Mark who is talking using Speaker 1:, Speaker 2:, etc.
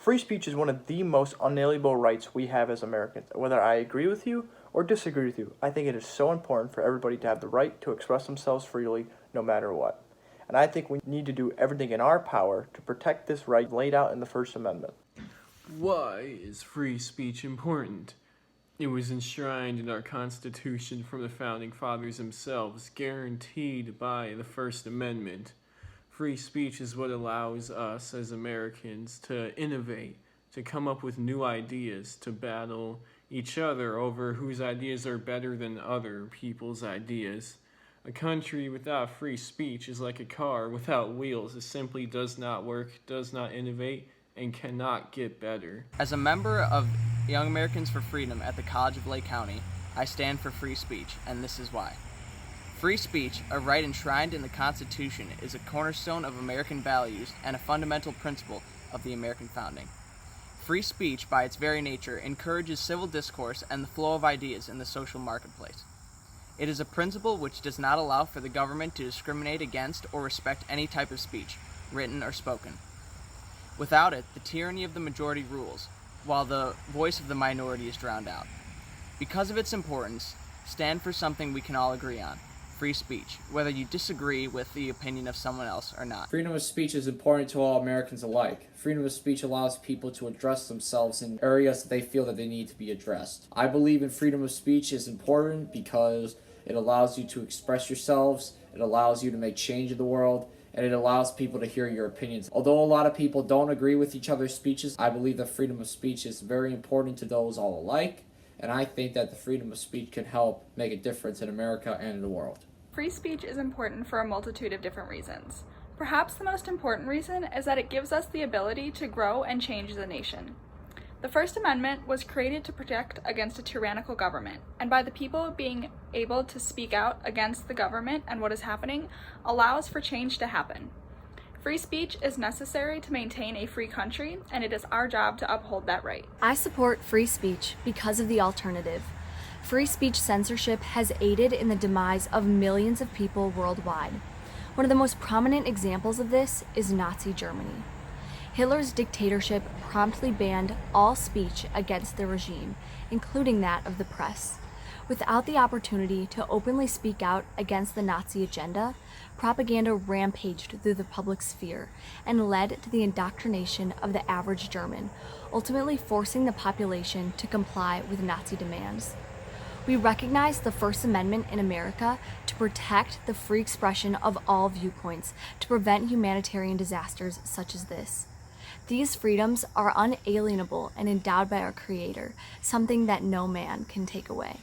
Speaker 1: Free speech is one of the most unalienable rights we have as Americans. Whether I agree with you or disagree with you, I think it is so important for everybody to have the right to express themselves freely no matter what. And I think we need to do everything in our power to protect this right laid out in the First Amendment.
Speaker 2: Why is free speech important? It was enshrined in our Constitution from the Founding Fathers themselves, guaranteed by the First Amendment. Free speech is what allows us as Americans to innovate, to come up with new ideas, to battle each other over whose ideas are better than other people's ideas. A country without free speech is like a car without wheels. It simply does not work, does not innovate, and cannot get better.
Speaker 3: As a member of Young Americans for Freedom at the College of Lake County, I stand for free speech, and this is why. Free speech, a right enshrined in the Constitution, is a cornerstone of American values and a fundamental principle of the American founding. Free speech, by its very nature, encourages civil discourse and the flow of ideas in the social marketplace. It is a principle which does not allow for the government to discriminate against or respect any type of speech, written or spoken. Without it, the tyranny of the majority rules, while the voice of the minority is drowned out. Because of its importance, stand for something we can all agree on: free speech, whether you disagree with the opinion of someone else or not.
Speaker 4: Freedom of speech is important to all Americans alike. Freedom of speech allows people to address themselves in areas that they feel that they need to be addressed. I believe in freedom of speech is important because it allows you to express yourselves, it allows you to make change in the world, and it allows people to hear your opinions. Although a lot of people don't agree with each other's speeches, I believe that freedom of speech is very important to those all alike, and I think that the freedom of speech can help make a difference in America and in the world.
Speaker 5: Free speech is important for a multitude of different reasons. Perhaps the most important reason is that it gives us the ability to grow and change as a nation. The First Amendment was created to protect against a tyrannical government, and by the people being able to speak out against the government and what is happening, allows for change to happen. Free speech is necessary to maintain a free country, and it is our job to uphold that right.
Speaker 6: I support free speech because of the alternative. Free speech censorship has aided in the demise of millions of people worldwide. One of the most prominent examples of this is Nazi Germany. Hitler's dictatorship promptly banned all speech against the regime, including that of the press. Without the opportunity to openly speak out against the Nazi agenda, propaganda rampaged through the public sphere and led to the indoctrination of the average German, ultimately forcing the population to comply with Nazi demands. We recognize the First Amendment in America to protect the free expression of all viewpoints, to prevent humanitarian disasters such as this. These freedoms are unalienable and endowed by our Creator, something that no man can take away.